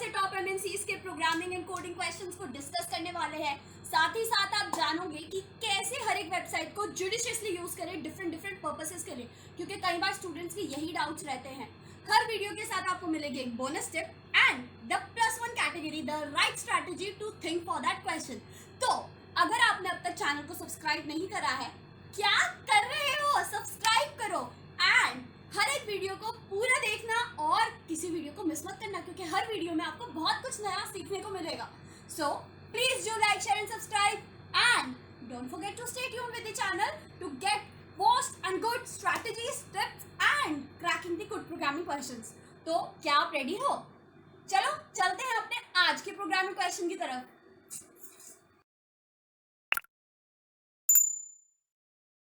से top MNCs के programming and coding questions को डिस्कस करने वाले हैं। साथ ही साथ आप जानोगे कि कैसे हर एक वेबसाइट को जुडिशियसली यूज करें डिफरेंट पर्पसेस के लिए, क्योंकि कई बार स्टूडेंट्स के यही डाउट्स रहते हैं। हर वीडियो के साथ आपको मिलेगी एक bonus tip and the +1 category, the right strategy to think for that question. तो अगर आपने अब तक चैनल को सब्सक्राइब नहीं करा है, क्या कर रहे हो? सब्सक्राइब करो एंड हर एक वीडियो को पूरा देखना और किसी वीडियो को मिस मत करना, क्योंकि हर वीडियो में आपको बहुत कुछ नया सीखने को मिलेगा। So please do like, share and subscribe and don't forget to stay tuned with the channel to get most and good strategies, tips and cracking the good programming questions. तो क्या आप रेडी हो? चलो चलते हैं अपने आज के प्रोग्रामिंग क्वेश्चन की तरफ।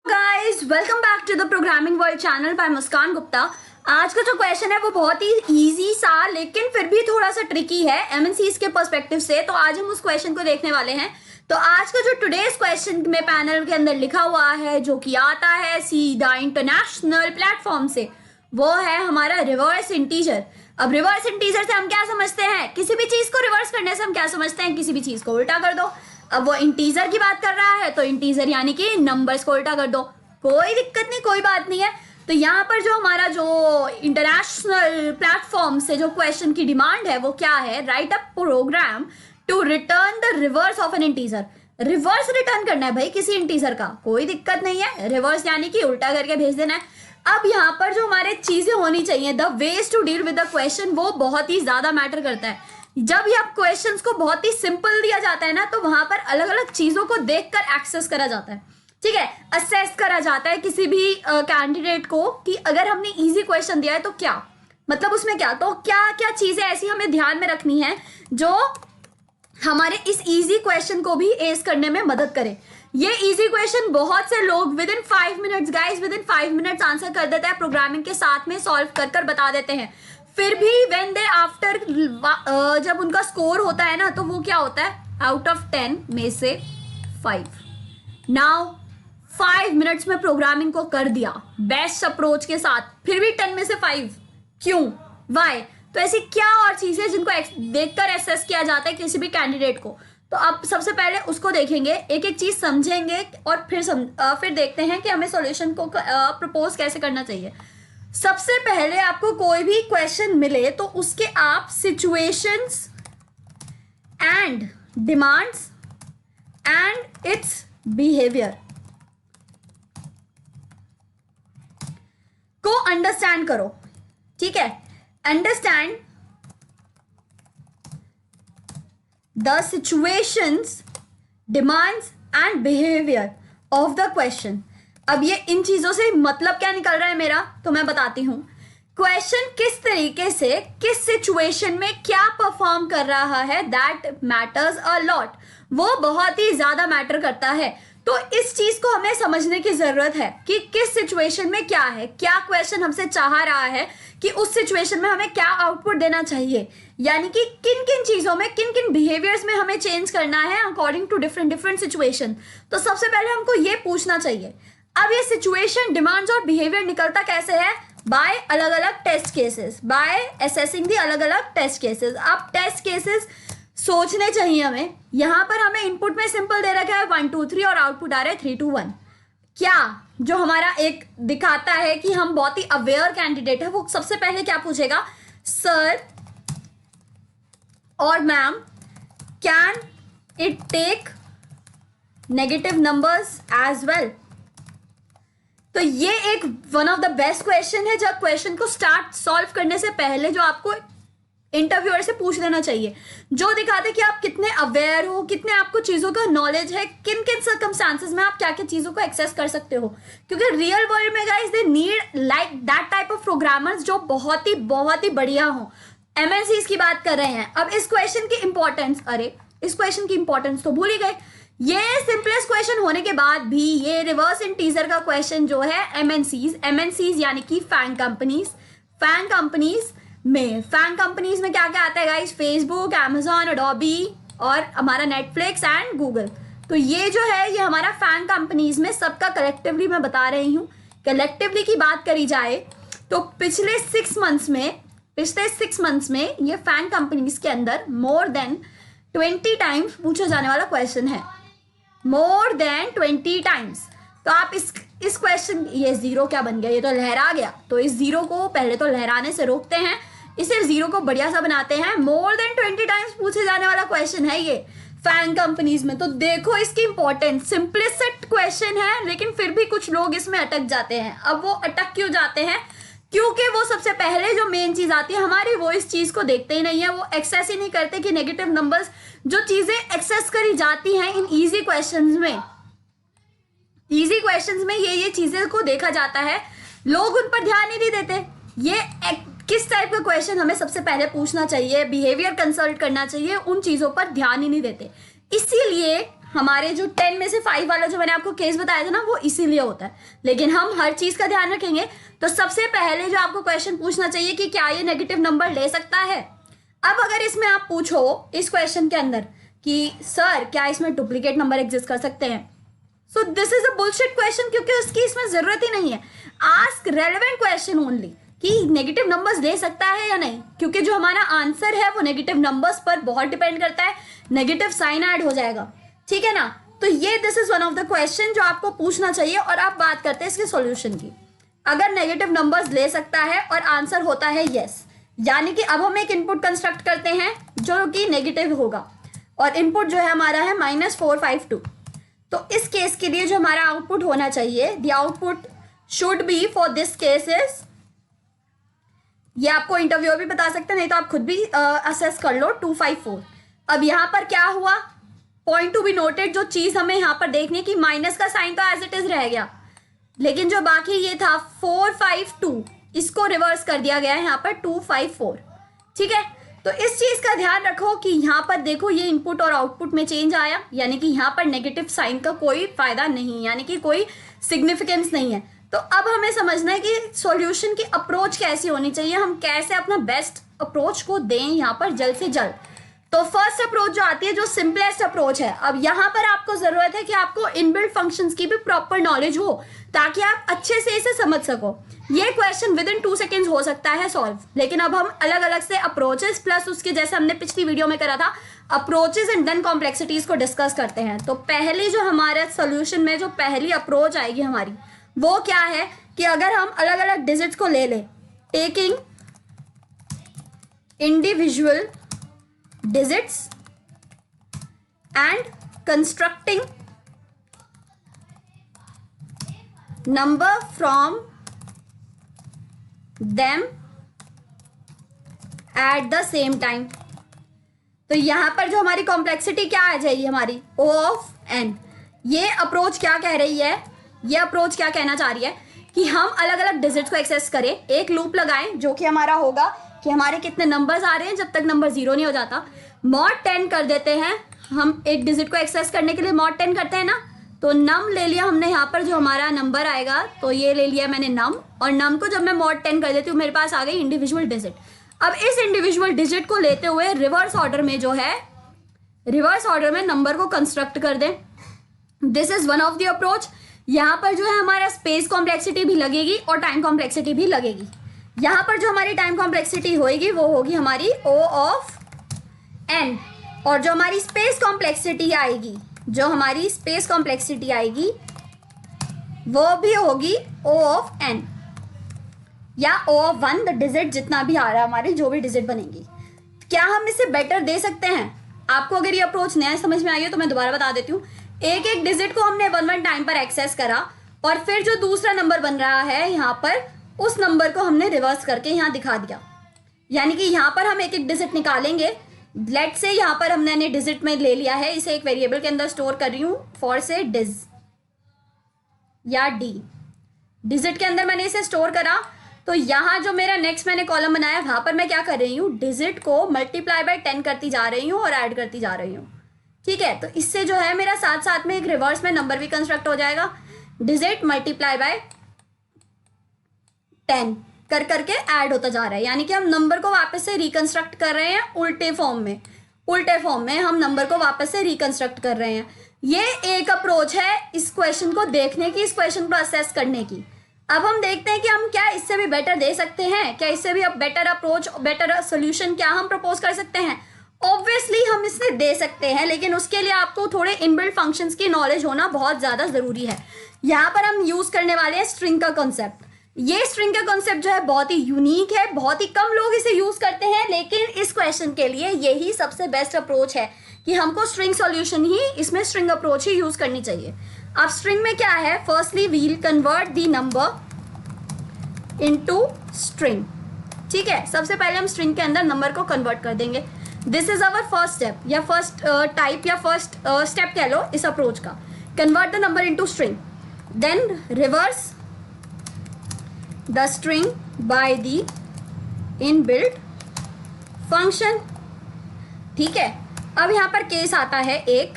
Guys, welcome back to the programming world channel by Muskan Gupta. आज का जो क्वेश्चन है वो बहुत ही इजी सा लेकिन फिर भी थोड़ा सा ट्रिकी है एमएनसीज के पर्सपेक्टिव से, तो आज हम उस क्वेश्चन को देखने वाले हैं। तो आज का जो टुडेज क्वेश्चन में पैनल के अंदर लिखा हुआ है, जो कि आता है सीधा इंटरनेशनल प्लेटफॉर्म से, वो है हमारा रिवर्स इंटीजर। अब रिवर्स इंटीजर से हम क्या समझते हैं? किसी भी चीज को रिवर्स करने से हम क्या समझते हैं? किसी भी चीज को उल्टा कर दो। अब वो इंटीजर की बात कर रहा है तो इंटीजर यानी कि नंबर्स को उल्टा कर दो, कोई दिक्कत नहीं, कोई बात नहीं है। तो यहाँ पर जो हमारा जो इंटरनेशनल प्लेटफॉर्म से जो क्वेश्चन की डिमांड है वो क्या है? Write a program to return the reverse of an integer. Reverse return करना है भाई किसी इंटीजर का, कोई दिक्कत नहीं है, रिवर्स यानी कि उल्टा करके भेज देना है। अब यहाँ पर जो हमारे चीजें होनी चाहिए, the ways to deal with the question, वो बहुत ही ज्यादा मैटर करता है। जब ये आप क्वेश्चंस को बहुत ही सिंपल दिया जाता है ना, तो वहां पर अलग अलग चीजों को देखकर एक्सेस करा जाता है, ठीक है, असेस करा जाता है किसी भी कैंडिडेट को कि अगर हमने इजी क्वेश्चन दिया है तो क्या मतलब उसमें क्या, तो क्या क्या चीजें ऐसी हमें ध्यान में रखनी है जो हमारे इस इजी क्वेश्चन को भी एस करने में मदद करे। ये इजी क्वेश्चन बहुत से लोग with in 5 minutes guys, with in 5 minutes answer कर देते हैं, प्रोग्रामिंग के साथ में सॉल्व कर बता देते हैं। फिर भी व्हेन दे आफ्टर जब उनका स्कोर होता है ना, तो वो क्या होता है? आउट ऑफ 10 में से 5। नाउ 5 मिनट्स में प्रोग्रामिंग को कर दिया बेस्ट अप्रोच के साथ, फिर भी 10 में से 5 क्यों? वाई? तो ऐसी क्या और चीजें जिनको देखकर एसेस किया जाता है किसी भी कैंडिडेट को? तो अब सबसे पहले उसको देखेंगे, एक एक चीज समझेंगे और फिर देखते हैं कि हमें सॉल्यूशन को प्रपोज कैसे करना चाहिए। सबसे पहले आपको कोई भी क्वेश्चन मिले तो उसके आप situations and demands and it's behaviour को अंडरस्टैंड करो, ठीक है? Understand the situations, demands and behaviour of the question. अब ये इन चीजों से मतलब क्या निकल रहा है मेरा, तो मैं बताती हूं। क्वेश्चन किस तरीके से किस सिचुएशन में क्या परफॉर्म कर रहा है, दैट मैटर्स अ लॉट, वो बहुत ही ज्यादा मैटर करता है। तो इस चीज को हमें समझने की जरूरत है कि किस सिचुएशन में क्या है, क्या क्वेश्चन हमसे चाह रहा है कि उस सिचुएशन में हमें क्या आउटपुट देना चाहिए, यानी कि किन किन चीजों में, किन किन बिहेवियर्स में हमें चेंज करना है अकॉर्डिंग टू डिफरेंट सिचुएशन। तो सबसे पहले हमको ये पूछना चाहिए। अब ये सिचुएशन, डिमांड्स और बिहेवियर निकलता कैसे है? बाय अलग अलग टेस्ट केसेस, बाय असेसिंग दी अलग अलग टेस्ट केसेस। अब टेस्ट केसेस सोचने चाहिए हमें। यहाँ पर हमें इनपुट में सिंपल दे रखा है 1 2 3 और आउटपुट आ रहा है 3 2 1। क्या जो हमारा एक दिखाता है कि हम बहुत ही अवेयर कैंडिडेट है, वो सबसे पहले क्या पूछेगा? सर और ma'am, can it take negative numbers as well? तो ये एक one of the best question है, जब क्वेश्चन को स्टार्ट सॉल्व करने से पहले जो आपको इंटरव्यूअर से पूछ लेना चाहिए, जो दिखाते कि आप कितने अवेयर हो, कितने आपको चीजों का नॉलेज है, किन किन सर्कमस्टांसेस में आप क्या क्या चीजों को एक्सेस कर सकते हो। क्योंकि रियल वर्ल्ड में guys they need like that type of programmers जो बहुत ही बढ़िया हो। एमएनसीज की बात कर रहे हैं। अब इस क्वेश्चन की इंपॉर्टेंस, अरे इस क्वेश्चन की इंपॉर्टेंस तो भूल ही गए। ये सिंपलेस्ट क्वेश्चन होने के बाद भी ये रिवर्स इंटीजर का क्वेश्चन जो है एमएनसीज यानी कि फैंग कंपनीज में क्या क्या आता है गाइस? फेसबुक, अमेजॉन, एडोबी और हमारा नेटफ्लिक्स एंड गूगल। तो ये जो है ये हमारा फैंग कंपनीज में सबका कलेक्टिवली मैं बता रही हूँ। कलेक्टिवली की बात करी जाए तो पिछले 6 मंथ्स में पिछले 6 मंथ्स में ये फैन कंपनीज के अंदर मोर देन 20 टाइम्स पूछा जाने वाला क्वेश्चन है, मोर देन 20 टाइम्स। तो आप इस क्वेश्चन, ये जीरो क्या बन गया, ये तो लहरा गया, तो इस जीरो को पहले तो लहराने से रोकते हैं, इसे जीरो को बढ़िया सा बनाते हैं। मोर देन 20 टाइम्स पूछे जाने वाला क्वेश्चन है ये फैन कंपनीज में। तो देखो इसकी इंपॉर्टेंस, सिंपलेस्ट क्वेश्चन है लेकिन फिर भी कुछ लोग इसमें अटक जाते हैं। अब वो अटक क्यों जाते हैं, क्योंकि वो सबसे पहले जो मेन चीज आती है हमारी, वो इस चीज को देखते ही नहीं है, वो एक्सेस ही नहीं करते कि नेगेटिव नंबर्स, जो चीजें एक्सेस करी जाती हैं इन इजी क्वेश्चंस में, इजी क्वेश्चंस में ये चीजें को देखा जाता है, लोग उन पर ध्यान ही नहीं देते। ये किस टाइप का क्वेश्चन हमें सबसे पहले पूछना चाहिए, बिहेवियर कंसल्ट करना चाहिए, उन चीजों पर ध्यान ही नहीं देते। इसीलिए हमारे जो 10 में से 5 वाला जो मैंने आपको केस बताया था ना, वो इसीलिए होता है। लेकिन हम हर चीज का ध्यान रखेंगे। तो सबसे पहले जो आपको क्वेश्चन पूछना चाहिए कि क्या ये नेगेटिव नंबर ले सकता है। अब अगर इसमें आप पूछो इस क्वेश्चन के अंदर कि सर क्या इसमें डुप्लीकेट नंबर एग्जिस्ट कर सकते हैं, so this is a bullshit question, क्योंकि उसकी इसमें जरूरत ही नहीं है। आस्क रेलेवेंट क्वेश्चन ओनली कि नेगेटिव नंबर्स ले सकता है या नहीं, क्योंकि जो हमारा आंसर है वो नेगेटिव नंबर्स पर बहुत डिपेंड करता है, नेगेटिव साइन ऐड हो जाएगा, ठीक है ना। तो ये this is one of the question जो आपको पूछना चाहिए। और आप बात करते हैं इसके सॉल्यूशन की। अगर नेगेटिव नंबर्स ले सकता है और आंसर होता है यस, यानी कि अब हम एक इनपुट कंस्ट्रक्ट करते हैं जो कि नेगेटिव होगा, और इनपुट जो है हमारा है -452। तो इस केस के लिए जो हमारा आउटपुट होना चाहिए, the output should be for this case is, ये आपको इंटरव्यूअर भी बता सकते हैं, नहीं तो आप खुद भी असेस कर लो, 254। अब यहाँ पर क्या हुआ, पॉइंट टू बी नोटेड, जो चीज हमें यहाँ पर देखनी है कि माइनस का साइन तो एज इट इज रह गया, लेकिन जो बाकी ये था 452, इसको रिवर्स कर दिया गया है यहाँ पर 254, ठीक है। तो इस चीज का ध्यान रखो कि यहाँ पर देखो ये इनपुट और आउटपुट में चेंज आया, यानी कि यहाँ पर नेगेटिव साइन का कोई फायदा नहीं, यानी कि कोई सिग्निफिकेंस नहीं है। तो अब हमें समझना है कि सॉल्यूशन की अप्रोच कैसी होनी चाहिए, हम कैसे अपना बेस्ट अप्रोच को दें यहाँ पर जल्द से जल्द। तो फर्स्ट अप्रोच जो आती है, जो सिंपलेस्ट अप्रोच है, अब यहाँ पर आपको जरूरत है कि आपको इनबिल्ट फंक्शंस की भी प्रॉपर नॉलेज हो, ताकि आप अच्छे से इसे समझ सको। ये क्वेश्चन विद इन 2 सेकेंड्स हो सकता है सॉल्व, लेकिन अब हम अलग अलग से अप्रोचेस प्लस उसके जैसे हमने पिछली वीडियो में करा था, अप्रोचेस एंड देन कॉम्प्लेक्सिटीज को डिस्कस करते हैं। तो पहले जो हमारे सोल्यूशन में जो पहली अप्रोच आएगी हमारी, वो क्या है कि अगर हम अलग अलग डिजिट्स को ले लें, taking individual digits and constructing number from them at the same time। तो यहां पर जो हमारी कॉम्प्लेक्सिटी क्या आ जाएगी हमारी, O of n। ये अप्रोच क्या कह रही है, ये अप्रोच क्या कहना चाह रही है कि हम अलग अलग डिजिट्स को एक्सेस करें, एक लूप लगाएं जो कि हमारा होगा कि हमारे कितने नंबर्स आ रहे हैं जब तक नंबर 0 नहीं हो जाता, mod 10 कर देते हैं। हम एक डिजिट को एक्सेस करने के लिए mod 10 करते हैं ना, तो नम ले लिया हमने यहाँ पर, जो हमारा नंबर आएगा, तो ये ले लिया मैंने नम, और नम को जब मैं mod 10 कर देती हूँ मेरे पास आ गई इंडिविजुअल डिजिट। अब इस इंडिविजुअल डिजिट को लेते हुए रिवर्स ऑर्डर में जो है, रिवर्स ऑर्डर में नंबर को कंस्ट्रक्ट कर दें। This is one of the approach. यहाँ पर जो है हमारा स्पेस कॉम्प्लेक्सिटी भी लगेगी और टाइम कॉम्प्लेक्सिटी भी लगेगी। यहाँ पर जो हमारी टाइम कॉम्प्लेक्सिटी होगी वो होगी हमारी O of n, और जो हमारी स्पेस कॉम्प्लेक्सिटी आएगी, जो हमारी स्पेस कॉम्प्लेक्सिटी आएगी वो भी होगी O of n या O of 1, द डिजिट जितना भी आ रहा है हमारे, जो भी डिजिट बनेगी। क्या हम इसे बेटर दे सकते हैं? आपको अगर ये अप्रोच नया समझ में आई हो तो मैं दोबारा बता देती हूँ। एक एक डिजिट को हमने 1 टाइम पर एक्सेस करा, और फिर जो दूसरा नंबर बन रहा है यहाँ पर, उस नंबर को हमने रिवर्स करके यहाँ दिखा दिया। यानी कि यहाँ पर हम एक एक डिजिट निकालेंगे। लेट से यहाँ पर हमने डिजिट में ले लिया है, इसे एक वेरिएबल के अंदर स्टोर कर रही हूँ, फॉर से डिज या डी, डिजिट के अंदर मैंने इसे स्टोर करा। तो यहाँ जो मेरा नेक्स्ट मैंने कॉलम बनाया, वहाँ पर मैं क्या कर रही हूँ, डिजिट को मल्टीप्लाई बाय 10 करती जा रही हूँ और ऐड करती जा रही हूँ, ठीक है। तो इससे जो है मेरा साथ साथ में एक रिवर्स में नंबर भी कंस्ट्रक्ट हो जाएगा, डिजिट मल्टीप्लाई बाय 10 कर करके ऐड होता जा रहा है। यानी कि हम नंबर को वापस से रिकंस्ट्रक्ट कर रहे हैं उल्टे फॉर्म में, उल्टे फॉर्म में हम नंबर को वापस से रिकंस्ट्रक्ट कर रहे हैं। ये एक अप्रोच है इस क्वेश्चन को देखने की, इस क्वेश्चन को असेस करने की। अब हम देखते हैं कि हम क्या इससे भी बेटर दे सकते हैं, क्या इससे भी अब बेटर अप्रोच, बेटर सोल्यूशन क्या हम प्रपोज कर सकते हैं। ऑब्वियसली हम इससे दे सकते हैं, लेकिन उसके लिए आपको थोड़े इनबिल्ट फंक्शंस की नॉलेज होना बहुत ज़्यादा ज़रूरी है। यहाँ पर हम यूज़ करने वाले हैं स्ट्रिंग का कॉन्सेप्ट। ये स्ट्रिंग का कॉन्सेप्ट जो है बहुत ही यूनिक है, बहुत ही कम लोग इसे यूज़ करते हैं, लेकिन इस क्वेश्चन के लिए यही सबसे बेस्ट अप्रोच है कि हमको स्ट्रिंग सॉल्यूशन ही, इसमें स्ट्रिंग अप्रोच ही यूज़ करनी चाहिए। अब स्ट्रिंग में क्या है, firstly we'll convert the number into string. ठीक है, सबसे पहले हम स्ट्रिंग के अंदर नंबर को कन्वर्ट कर देंगे। This is our first step, या फर्स्ट टाइप, या फर्स्ट स्टेप कह लो इस अप्रोच का। Convert the number into string, then reverse the string by the inbuilt function. ठीक है, अब यहाँ पर केस आता है एक,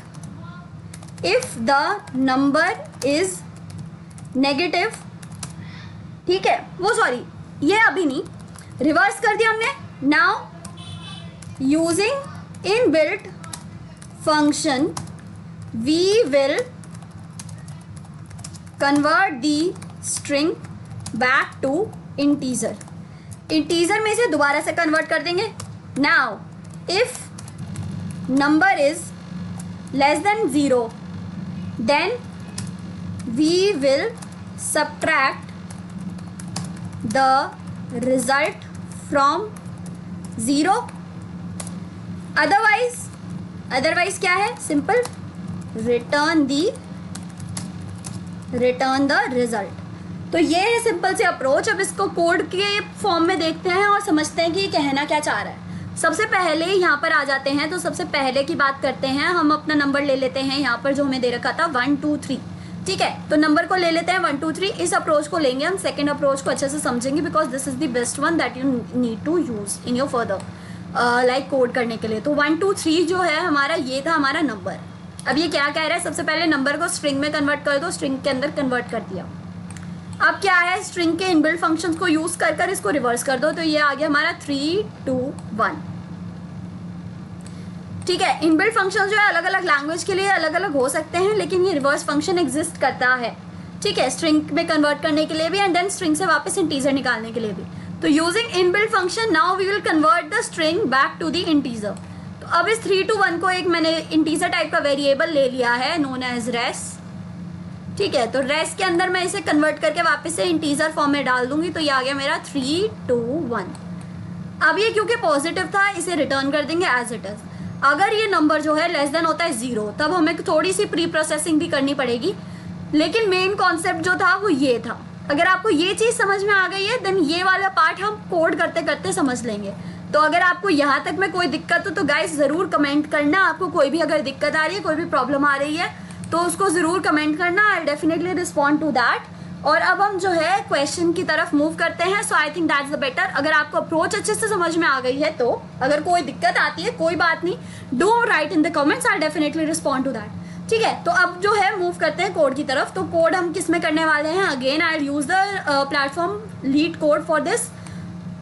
if the number is negative. ठीक है, वो सॉरी, ये अभी नहीं, रिवर्स कर दिया हमने। Now using inbuilt function we will convert the string back to integer. Integer में से दोबारा से कन्वर्ट कर देंगे। Now if number is less than 0, then we will subtract the result from 0। otherwise क्या है, सिंपल, return the result। तो ये है सिंपल से अप्रोच। अब इसको कोड के फॉर्म में देखते हैं और समझते हैं कि ये कहना क्या चाह रहा है। सबसे पहले यहाँ पर आ जाते हैं, तो सबसे पहले की बात करते हैं। हम अपना नंबर ले लेते हैं यहाँ पर जो हमें दे रखा था 1 2 3। ठीक है, तो नंबर को ले लेते हैं 1 2 3। इस अप्रोच को लेंगे हम, सेकंड अप्रोच को अच्छे से समझेंगे, because this is the best one that you need to use in your further like code करने के लिए। तो 1 2 3 जो है हमारा, ये था हमारा नंबर। अब ये क्या कह रहा है, सबसे पहले नंबर को स्ट्रिंग में कन्वर्ट कर दो, स्ट्रिंग के अंदर कन्वर्ट कर दिया। अब क्या है, स्ट्रिंग के इनबिल्ट फंक्शंस को यूज कर इसको रिवर्स कर दो, तो ये आ गया हमारा 3 2 1। ठीक है, इनबिल्ट फंक्शन जो है अलग अलग लैंग्वेज के लिए अलग अलग हो सकते हैं, लेकिन ये रिवर्स फंक्शन एग्जिस्ट करता है। ठीक है, स्ट्रिंग में कन्वर्ट करने के लिए भी एंड देन स्ट्रिंग से वापस इंटीजर निकालने के लिए भी। तो using inbuilt function now we will convert the string back to the integer. तो अब इस 3 2 1 को एक मैंने इंटीजर टाइप का वेरिएबल ले लिया है नोन एज रेस। ठीक है, तो रेस के अंदर मैं इसे कन्वर्ट करके वापस से इंटीजर फॉर्म में डाल दूंगी, तो ये आ गया मेरा 3 2 1। अब ये क्योंकि पॉजिटिव था, इसे रिटर्न कर देंगे एज इट इज। अगर ये नंबर जो है लेस देन होता है 0, तब हमें थोड़ी सी प्री प्रोसेसिंग भी करनी पड़ेगी, लेकिन मेन कॉन्सेप्ट जो था वो ये था। अगर आपको ये चीज़ समझ में आ गई है, देन ये वाला पार्ट हम कोड करते करते समझ लेंगे। तो अगर आपको यहाँ तक में कोई दिक्कत हो तो गाइस ज़रूर कमेंट करना। आपको कोई भी अगर दिक्कत आ रही है, कोई भी प्रॉब्लम आ रही है, तो उसको ज़रूर कमेंट करना। I definitely respond to that. और अब हम जो है क्वेश्चन की तरफ मूव करते हैं। So I think that's the better. अगर आपको अप्रोच अच्छे से समझ में आ गई है, तो अगर कोई दिक्कत आती है, कोई बात नहीं, do write in the comments, I definitely respond to that. ठीक है, तो अब जो है मूव करते हैं कोड की तरफ। तो कोड हम किस में करने वाले हैं, again I use the platform leet code for this,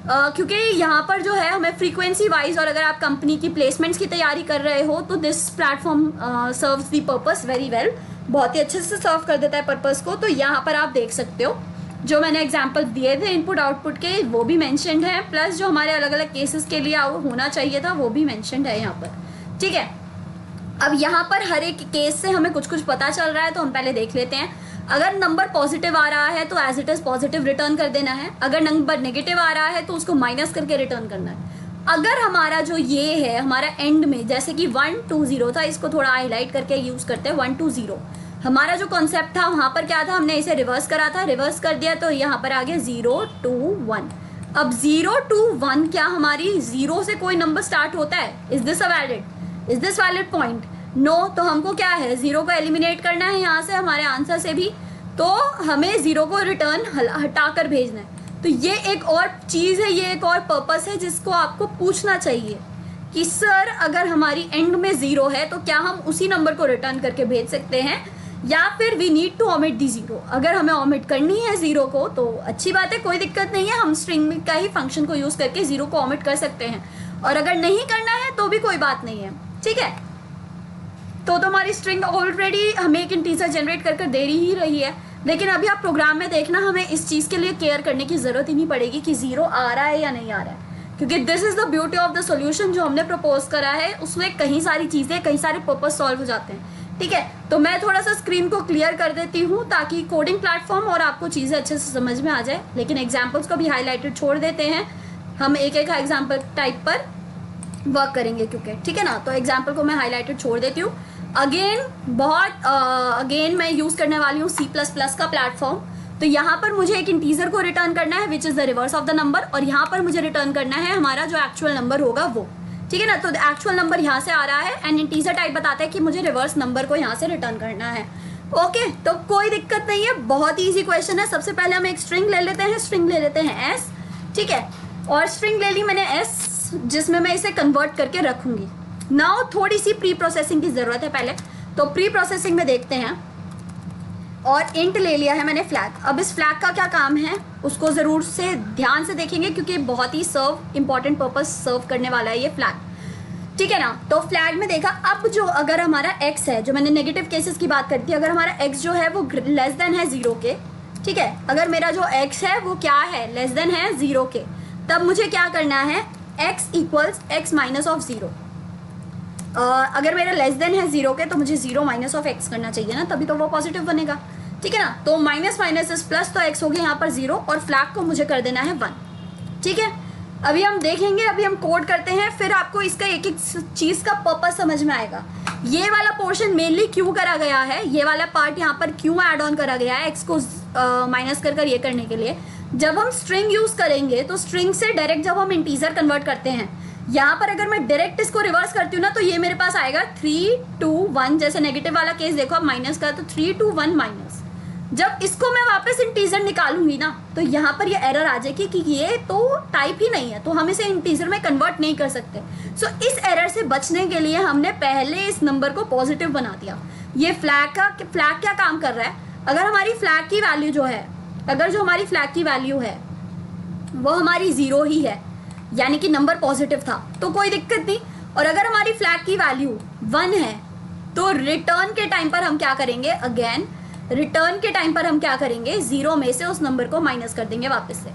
क्योंकि यहाँ पर जो है हमें फ्रीक्वेंसी वाइज, और अगर आप कंपनी की प्लेसमेंट्स की तैयारी कर रहे हो तो this platform serves the purpose very well, बहुत ही अच्छे से सर्व कर देता है पर्पस को। तो यहाँ पर आप देख सकते हो जो मैंने एग्जांपल दिए थे इनपुट आउटपुट के, वो भी मेंशन्ड है, प्लस जो हमारे अलग अलग केसेस के लिए होना चाहिए था वो भी मेंशन्ड है यहाँ पर। ठीक है, अब यहाँ पर हर एक केस से हमें कुछ कुछ पता चल रहा है, तो हम पहले देख लेते हैं। अगर नंबर पॉजिटिव आ रहा है तो as it is positive return कर देना है। अगर नंबर नेगेटिव आ रहा है तो उसको माइनस करके रिटर्न करना है। अगर हमारा जो ये है हमारा एंड में, जैसे कि 1 2 0 था, इसको थोड़ा हाईलाइट करके यूज करते हैं। 1 2 0 हमारा जो कॉन्सेप्ट था, वहाँ पर क्या था, हमने इसे रिवर्स करा था, रिवर्स कर दिया, तो यहाँ पर आ गया 0 2 1। अब 0 2 1 क्या हमारी 0 से कोई नंबर स्टार्ट होता है? Is this a valid, is this valid point? No. तो हमको क्या है, 0 को एलिमिनेट करना है यहाँ से हमारे आंसर से भी, तो हमें 0 को रिटर्न हटा कर भेजना है। तो ये एक और चीज़ है, ये एक और पर्पस है जिसको आपको पूछना चाहिए कि सर अगर हमारी एंड में 0 है तो क्या हम उसी नंबर को रिटर्न करके भेज सकते हैं, या फिर वी नीड टू ओमिट दी 0। अगर हमें ओमिट करनी है 0 को तो अच्छी बात है, कोई दिक्कत नहीं है, हम स्ट्रिंग का ही फंक्शन को यूज़ करके 0 को ओमिट कर सकते हैं। और अगर नहीं करना है तो भी कोई बात नहीं है। ठीक है, तो हमारी स्ट्रिंग ऑलरेडी हमें एक इंटीजर जनरेट कर दे ही रही है। लेकिन अभी आप प्रोग्राम में देखना, हमें इस चीज़ के लिए केयर करने की ज़रूरत ही नहीं पड़ेगी कि 0 आ रहा है या नहीं आ रहा है, क्योंकि this is the beauty of the solution जो हमने प्रपोज करा है, उसमें कई सारी चीज़ें, कई सारे पर्पज सॉल्व हो जाते हैं। ठीक है, तो मैं थोड़ा सा स्क्रीन को क्लियर कर देती हूँ ताकि कोडिंग प्लेटफॉर्म और आपको चीज़ें अच्छे से समझ में आ जाए, लेकिन एग्जाम्पल्स को भी हाईलाइटेड छोड़ देते हैं, हम एक एक एग्जाम्पल टाइप पर वर्क करेंगे क्योंकि, ठीक है ना। तो एग्जाम्पल को मैं हाईलाइटेड छोड़ देती हूँ। अगेन मैं यूज़ करने वाली हूँ C++ का प्लेटफॉर्म। तो यहाँ पर मुझे एक इंटीजर को रिटर्न करना है which is the reverse of the number, और यहाँ पर मुझे रिटर्न करना है हमारा जो एक्चुअल नंबर होगा वो, ठीक है ना। तो एक्चुअल नंबर यहाँ से आ रहा है एंड इंटीजर टाइप बताता है कि मुझे रिवर्स नंबर को यहाँ से रिटर्न करना है। ओके, तो कोई दिक्कत नहीं है, बहुत ईजी क्वेश्चन है। सबसे पहले हम एक स्ट्रिंग ले लेते हैं, स्ट्रिंग ले लेते हैं S, ठीक है, और स्ट्रिंग ले ली मैंने S, जिसमें मैं इसे कन्वर्ट करके रखूँगी। नाउ थोड़ी सी प्री प्रोसेसिंग की ज़रूरत है पहले, तो प्री प्रोसेसिंग में देखते हैं। और इंट ले लिया है मैंने फ्लैग। अब इस फ्लैग का क्या काम है उसको ज़रूर से ध्यान से देखेंगे, क्योंकि बहुत ही इंपॉर्टेंट पर्पस सर्व करने वाला है ये फ्लैग, ठीक है ना। तो फ्लैग में देखा, अब जो अगर हमारा x है, जो मैंने नेगेटिव केसेस की बात करती है, अगर हमारा x जो है वो लेस देन है 0 के, ठीक है, अगर मेरा जो x है वो क्या है, लेस देन है 0 के, तब मुझे क्या करना है, x equals x minus of 0। अगर मेरा लेस देन है 0 के तो मुझे 0 माइनस ऑफ x करना चाहिए ना, तभी तो वो पॉजिटिव बनेगा, ठीक है ना। तो माइनस माइनस इस प्लस, तो x हो गया यहाँ पर 0 और फ्लैग को मुझे कर देना है 1, ठीक है। अभी हम देखेंगे, अभी हम कोड करते हैं, फिर आपको इसका एक एक चीज़ का पर्पस समझ में आएगा। ये वाला पोर्शन मेनली क्यों करा गया है, ये वाला पार्ट यहाँ पर क्यों ऐड ऑन करा गया है x को माइनस कर ये करने के लिए। जब हम स्ट्रिंग यूज़ करेंगे तो स्ट्रिंग से डायरेक्ट जब हम इंटीजर कन्वर्ट करते हैं, यहाँ पर अगर मैं डायरेक्ट इसको रिवर्स करती हूँ ना, तो ये मेरे पास आएगा 3 2 1, जैसे नेगेटिव वाला केस देखो, अब माइनस का, तो 3 2 1 माइनस। जब इसको मैं वापस इंटीजर निकालूंगी ना, तो यहाँ पर ये एरर आ जाएगी कि ये तो टाइप ही नहीं है, तो हम इसे इंटीजर में कन्वर्ट नहीं कर सकते। सो इस एरर से बचने के लिए हमने पहले इस नंबर को पॉजिटिव बना दिया। ये फ्लैग क्या काम कर रहा है, अगर हमारी फ्लैग की वैल्यू जो है, अगर जो हमारी फ्लैग की वैल्यू है वो हमारी 0 ही है, यानी कि नंबर पॉजिटिव था, तो कोई दिक्कत नहीं। और अगर हमारी फ्लैग की वैल्यू 1 है, तो रिटर्न के टाइम पर हम क्या करेंगे, अगेन रिटर्न के टाइम पर हम क्या करेंगे, 0 में से उस नंबर को माइनस कर देंगे वापस से,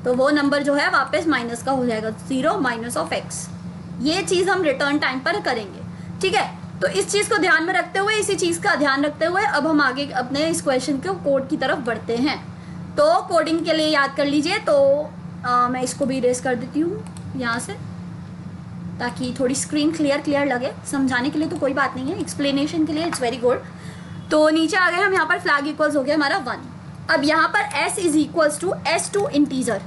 तो वो नंबर जो है वापस माइनस का हो जाएगा, 0 माइनस ऑफ x। ये चीज़ हम रिटर्न टाइम पर करेंगे, ठीक है। तो इस चीज़ को ध्यान में रखते हुए, इसी चीज़ का ध्यान रखते हुए अब हम आगे अपने इस क्वेश्चन के कोड की तरफ बढ़ते हैं। तो कोडिंग के लिए याद कर लीजिए, तो मैं इसको भी इरेज कर देती हूँ यहाँ से, ताकि थोड़ी स्क्रीन क्लियर लगे। समझाने के लिए तो कोई बात नहीं है, एक्सप्लेनेशन के लिए इट्स वेरी गुड। तो नीचे आ गए हम, यहाँ पर फ्लैग इक्वल्स हो गया हमारा 1। अब यहाँ पर s is equals to s to integer,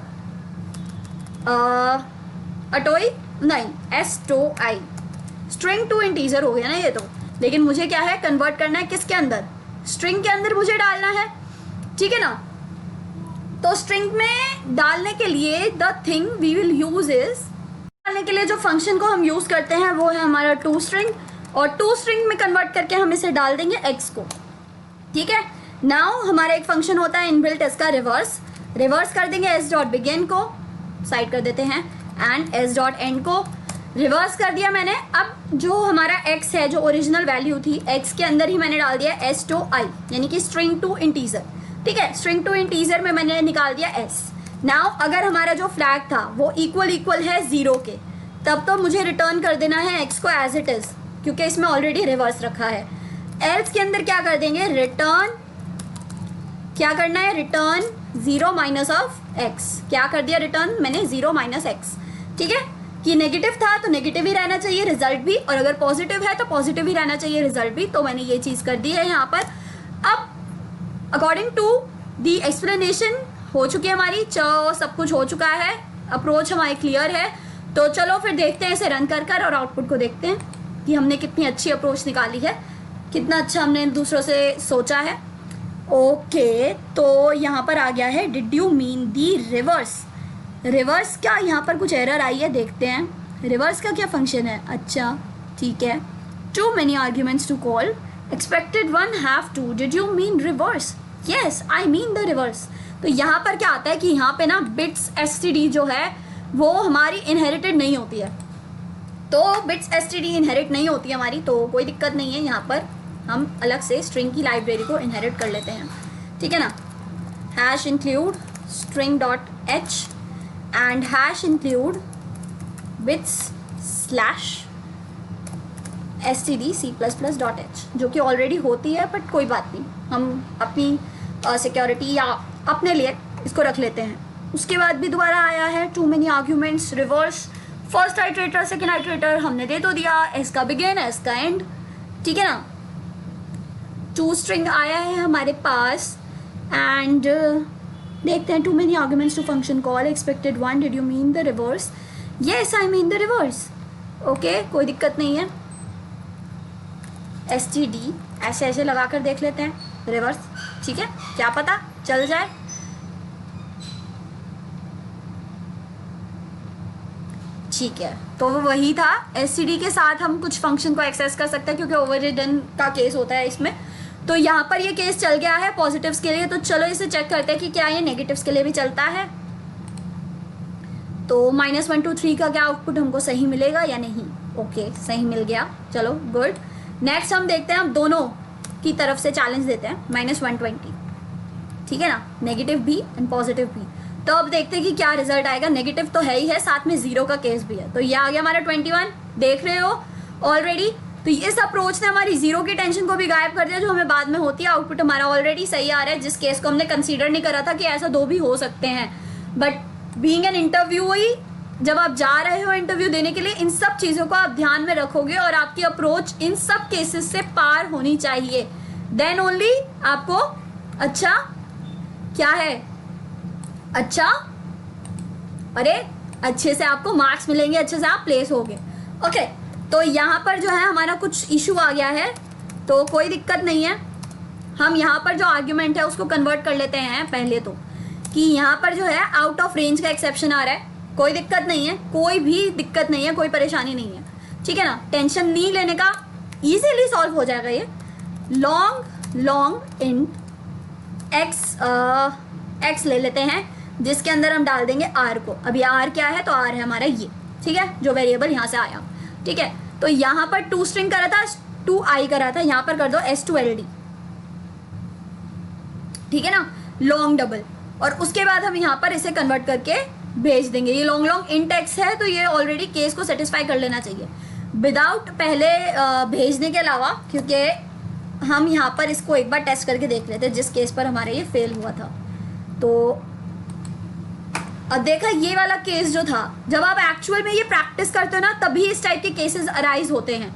atoi नहीं, s to i, string to integer हो गया ना ये तो। लेकिन मुझे क्या है, कन्वर्ट करना है किसके अंदर, स्ट्रिंग के अंदर मुझे डालना है, ठीक है ना। तो स्ट्रिंग में डालने के लिए the thing we will use is, डालने के लिए जो फंक्शन को हम यूज करते हैं वो है हमारा टू स्ट्रिंग, और टू स्ट्रिंग में कन्वर्ट करके हम इसे डाल देंगे x को, ठीक है। नाउ हमारा एक फंक्शन होता है इनबिल्ट इसका रिवर्स कर देंगे s डॉट बिगिन को, साइड कर देते हैं, एंड s डॉट एंड को रिवर्स कर दिया मैंने। अब जो हमारा x है, जो ओरिजिनल वैल्यू थी, x के अंदर ही मैंने डाल दिया s टू i, यानी कि स्ट्रिंग टू इंटीजर, ठीक है। स्ट्रिंग टू इंटीजर में मैंने निकाल दिया s। नाउ अगर हमारा जो फ्लैग था वो इक्वल है 0 के, तब तो मुझे रिटर्न कर देना है x को एज इट इज़, क्योंकि इसमें ऑलरेडी रिवर्स रखा है। एल्स के अंदर क्या कर देंगे, रिटर्न, क्या करना है, रिटर्न 0 माइनस ऑफ x। क्या कर दिया, रिटर्न मैंने 0 माइनस x, ठीक है। कि नेगेटिव था तो नेगेटिव ही रहना चाहिए रिजल्ट भी, और अगर पॉजिटिव है तो पॉजिटिव ही रहना चाहिए रिजल्ट भी, तो मैंने ये चीज़ कर दी है यहाँ पर। अब अकॉर्डिंग टू दी एक्सप्लेनेशन हो चुकी है हमारी, सब कुछ हो चुका है, अप्रोच हमारी क्लियर है। तो चलो फिर देखते हैं इसे रन कर और आउटपुट को देखते हैं कि हमने कितनी अच्छी अप्रोच निकाली है, कितना अच्छा हमने दूसरों से सोचा है। ओके, तो यहाँ पर आ गया है, did you mean the reverse क्या यहाँ पर कुछ एरर आई है, देखते हैं रिवर्स का क्या फंक्शन है। अच्छा ठीक है, too many arguments to call, expected one have two, did you mean reverse, yes I mean the reverse. तो यहाँ पर क्या आता है कि यहाँ पे ना बिट्स std जो है वो हमारी इनहेरिटेड नहीं होती है, तो बिट्स std इनहेरिट नहीं होती है हमारी, तो कोई दिक्कत नहीं है। यहाँ पर हम अलग से स्ट्रिंग की लाइब्रेरी को इनहेरिट कर लेते हैं, ठीक है ना, hash include string dot H and hash include with slash stdc++.h, जो कि ऑलरेडी होती है, बट कोई बात नहीं, हम अपनी सिक्योरिटी या अपने लिए इसको रख लेते हैं। उसके बाद भी दोबारा आया है too many arguments, reverse, first iterator second iterator हमने दे तो दिया, एस का बिगिन एस का एंड, ठीक है ना। टू स्ट्रिंग आया है हमारे पास एंड देखते हैं, too many arguments to function call expected one, did you mean the reverse? Yes I mean the reverse. Okay, कोई दिक्कत नहीं है। std ऐसे ऐसे लगा कर देख लेते हैं रिवर्स, ठीक है, क्या पता चल जाए। ठीक है, तो वो वही था, std के साथ हम कुछ फंक्शन को एक्सेस कर सकते हैं क्योंकि ओवररिडन का केस होता है इसमें। तो यहाँ पर ये केस चल गया है पॉजिटिव्स के लिए, तो चलो इसे चेक करते हैं कि क्या ये नेगेटिव्स के लिए भी चलता है। तो -1 2 3 का क्या आउटपुट हमको सही मिलेगा या नहीं? ओके, सही मिल गया, चलो गुड। नेक्स्ट हम देखते हैं, हम दोनों की तरफ से चैलेंज देते हैं, -120, ठीक है ना, नेगेटिव भी एंड पॉजिटिव भी। तो अब देखते हैं कि क्या रिजल्ट आएगा। नेगेटिव तो है ही है, साथ में 0 का केस भी है, तो ये आ गया हमारा 21, देख रहे हो ऑलरेडी। तो इस अप्रोच ने हमारी 0 की टेंशन को भी गायब कर दिया जो हमें बाद में होती है। आउटपुट हमारा ऑलरेडी सही आ रहा है, जिस केस को हमने कंसीडर नहीं करा था कि ऐसा 2 भी हो सकते हैं। बट बीइंग एन इंटरव्यूअरी, जब आप जा रहे हो इंटरव्यू देने के लिए, इन सब चीज़ों को आप ध्यान में रखोगे और आपकी अप्रोच इन सब केसेस से पार होनी चाहिए, देन ओनली आपको अच्छा क्या है, अच्छा अरे अच्छे से आपको मार्क्स मिलेंगे, अच्छे से आप प्लेस होगे। ओके, तो यहाँ पर जो है हमारा कुछ इशू आ गया है, तो कोई दिक्कत नहीं है। हम यहाँ पर जो आर्ग्यूमेंट है उसको कन्वर्ट कर लेते हैं पहले तो, कि यहाँ पर जो है आउट ऑफ रेंज का एक्सेप्शन आ रहा है, कोई दिक्कत नहीं है, कोई भी दिक्कत नहीं है, कोई परेशानी नहीं है, ठीक है ना। टेंशन नहीं लेने का, इजीली सॉल्व हो जाएगा ये। लॉन्ग इंट एक्स ले लेते हैं, जिसके अंदर हम डाल देंगे r को। अभी r क्या है, तो r है हमारा ये, ठीक है, जो वेरिएबल यहाँ से आया, ठीक है। तो यहाँ पर 2 स्ट्रिंग करा था, 2i करा था, यहाँ पर कर दो s2ld, ठीक है ना, लॉन्ग डबल। और उसके बाद हम यहाँ पर इसे कन्वर्ट करके भेज देंगे। ये लॉन्ग इंट एक्स है, तो ये ऑलरेडी केस को सेटिस्फाई कर लेना चाहिए विदाउट पहले भेजने के अलावा, क्योंकि हम यहाँ पर इसको एक बार टेस्ट करके देख लेते हैं जिस केस पर हमारे ये फेल हुआ था। तो अब देखा, ये वाला केस जो था, जब आप एक्चुअल में ये प्रैक्टिस करते हो ना, तभी इस टाइप के केसेस अराइज होते हैं,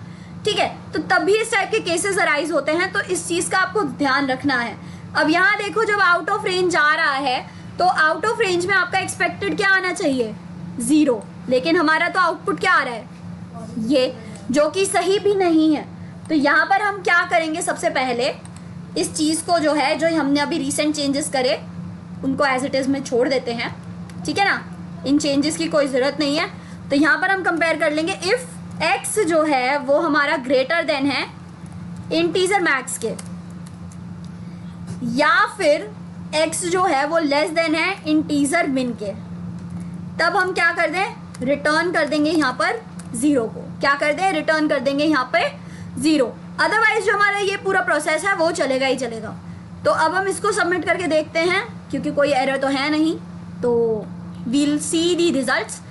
ठीक है। तो तभी इस टाइप के केसेस अराइज होते हैं, तो इस चीज़ का आपको ध्यान रखना है। अब यहाँ देखो, जब आउट ऑफ रेंज आ रहा है तो आउट ऑफ रेंज में आपका एक्सपेक्टेड क्या आना चाहिए, 0, लेकिन हमारा तो आउटपुट क्या आ रहा है, ये, जो कि सही भी नहीं है। तो यहाँ पर हम क्या करेंगे, सबसे पहले इस चीज़ को जो है, जो हमने अभी रिसेंट चेंजेस करे उनको एज इट इज़ में छोड़ देते हैं, ठीक है ना, इन चेंजेस की कोई ज़रूरत नहीं है। तो यहाँ पर हम कंपेयर कर लेंगे, इफ़ एक्स जो है वो हमारा ग्रेटर देन है इंटीजर मैक्स के, या फिर x जो है वो लेस देन है इंटीजर मिन के, तब हम क्या कर दें, रिटर्न कर देंगे यहाँ पर 0 को। क्या कर दें, रिटर्न कर देंगे यहाँ पे 0। अदरवाइज जो हमारा ये पूरा प्रोसेस है वो चलेगा ही चलेगा। तो अब हम इसको सबमिट करके देखते हैं, क्योंकि कोई एरर तो है नहीं, तो we'll see the results.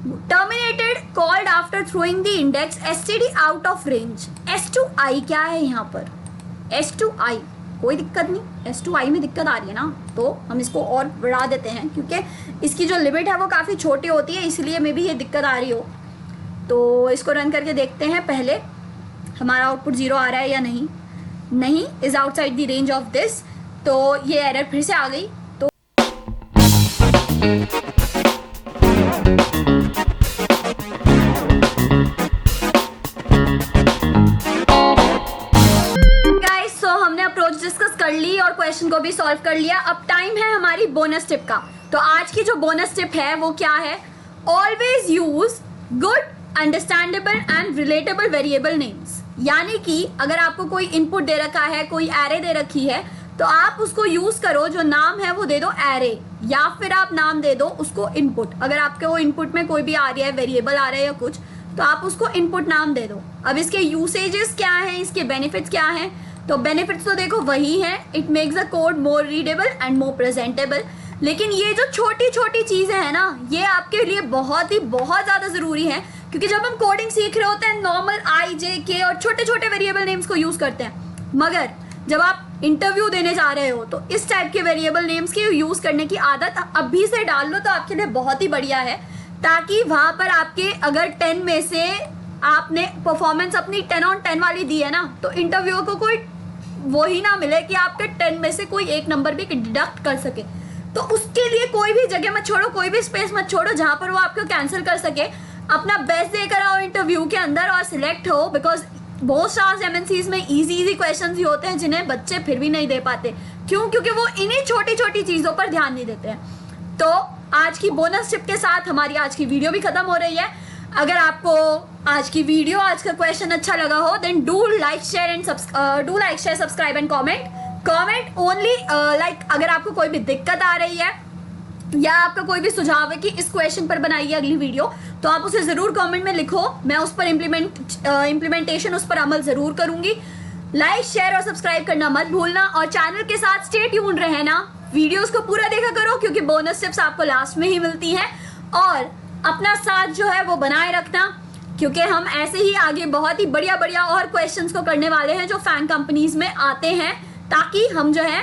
Terminated called after throwing the index std out of range. s2i क्या है यहाँ पर, s2i कोई दिक्कत नहीं, s2i में दिक्कत आ रही है ना, तो हम इसको और बढ़ा देते हैं, क्योंकि इसकी जो लिमिट है वो काफ़ी छोटी होती है, इसलिए मे भी ये दिक्कत आ रही हो। तो इसको रन करके देखते हैं पहले हमारा आउटपुट 0 आ रहा है या नहीं। नहीं, is outside the range of this, तो ये एरर फिर से आ गई। तो डिस्कस कर ली और क्वेश्चन को भी सॉल्व कर लिया। अब टाइम है हमारी बोनस टिप का। तो आज की जो बोनस टिप है वो क्या है, always use good understandable and relatable variable names. यानी कि अगर आपको कोई इनपुट दे रखा है, कोई एरे दे रखी है, तो आप उसको यूज करो, जो नाम है वो दे दो एरे, या फिर आप नाम दे दो उसको इनपुट। अगर आपके वो इनपुट में कोई भी आ रहा है, वेरिएबल आ रहा है या कुछ, तो आप उसको इनपुट नाम दे दो। अब इसके यूसेजेस क्या हैं, इसके बेनिफिट्स क्या हैं, तो बेनिफिट्स तो देखो वही हैं, it makes the code more readable and more presentable. लेकिन ये जो छोटी छोटी चीज़ें हैं ना, ये आपके लिए बहुत ज़्यादा ज़रूरी है, क्योंकि जब हम कोडिंग सीख रहे होते हैं नॉर्मल आई जे के और छोटे छोटे वेरिएबल नेम्स को यूज़ करते हैं, मगर जब आप इंटरव्यू देने जा रहे हो तो इस टाइप के वेरिएबल नेम्स की यूज़ करने की आदत अभी से डाल लो तो आपके लिए बहुत ही बढ़िया है, ताकि वहाँ पर आपके अगर 10 में से आपने परफॉर्मेंस अपनी 10 on 10 वाली दी है ना, तो इंटरव्यू को कोई वो ही ना मिले कि आपके 10 में से कोई एक नंबर भी डिडक्ट कर सके। तो उसके लिए कोई भी जगह मत छोड़ो, कोई भी स्पेस मत छोड़ो जहाँ पर वो आपको कैंसिल कर सके। अपना बेस्ट देकर आओ इंटरव्यू के अंदर और सिलेक्ट हो, बिकॉज बहुत सारे एमएनसीज में इजी क्वेश्चंस ही होते हैं जिन्हें बच्चे फिर भी नहीं दे पाते। क्यों? क्योंकि वो इन्हीं छोटी छोटी चीज़ों पर ध्यान नहीं देते हैं। तो आज की बोनस टिप के साथ हमारी आज की वीडियो भी खत्म हो रही है। अगर आपको आज की वीडियो, आज का क्वेश्चन अच्छा लगा हो, then do like share subscribe and comment only like. अगर आपको कोई भी दिक्कत आ रही है या आपका कोई भी सुझाव है कि इस क्वेश्चन पर बनाइए अगली वीडियो, तो आप उसे ज़रूर कमेंट में लिखो, मैं उस पर इम्प्लीमेंटेशन उस पर अमल ज़रूर करूँगी। लाइक शेयर और सब्सक्राइब करना मत भूलना, और चैनल के साथ स्टे ट्यून रहना, वीडियोस को पूरा देखा करो क्योंकि बोनस टिप्स आपको लास्ट में ही मिलती हैं। और अपना साथ जो है वो बनाए रखना, क्योंकि हम ऐसे ही आगे बहुत ही बढ़िया और क्वेश्चंस को करने वाले हैं जो फैन कंपनीज में आते हैं, ताकि हम जो है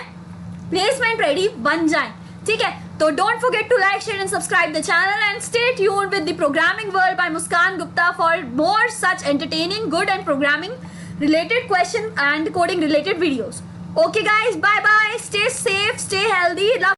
प्लेसमेंट रेडी बन जाएं। ठीक है, तो don't forget to like share and subscribe the channel and stay tuned with the programming world by Muskan Gupta for more such entertaining, good and programming related question and coding related videos. Okay guys, bye bye, stay safe, stay healthy, love